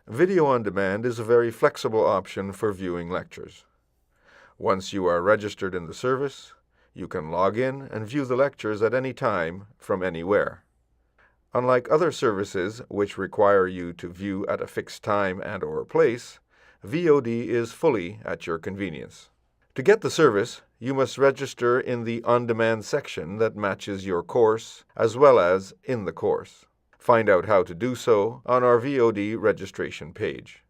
Video on demand is a very flexible option for viewing lectures. Once you are registered in the service, you can log in and view the lectures at any time from anywhere. Unlike other services which require you to view at a fixed time and/or place, VOD is fully at your convenience. To get the service, you must register in the On-Demand section that matches your course as well as in the course. Find out how to do so on our VOD registration page.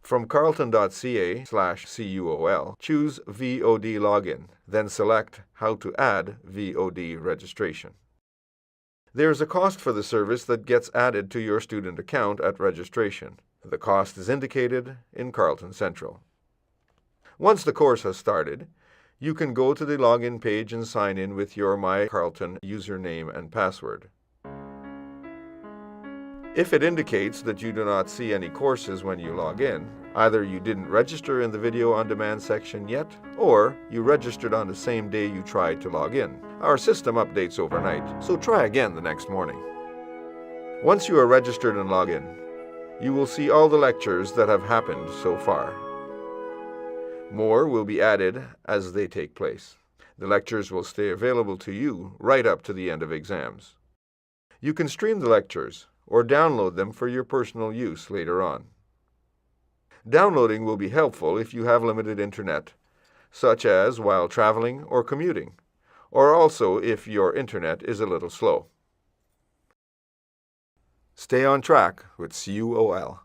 From carleton.ca/CUOL, choose VOD Login, then select How to add VOD registration. There is a cost for the service that gets added to your student account at registration. The cost is indicated in Carleton Central. Once the course has started, you can go to the login page and sign in with your My Carleton username and password. If it indicates that you do not see any courses when you log in, either you didn't register in the Video on Demand section yet, or you registered on the same day you tried to log in. Our system updates overnight, so try again the next morning. Once you are registered and log in, you will see all the lectures that have happened so far. More will be added as they take place. The lectures will stay available to you right up to the end of exams. You can stream the lectures or download them for your personal use later on. Downloading will be helpful if you have limited internet, such as while traveling or commuting, or also if your internet is a little slow. Stay on track with CUOL.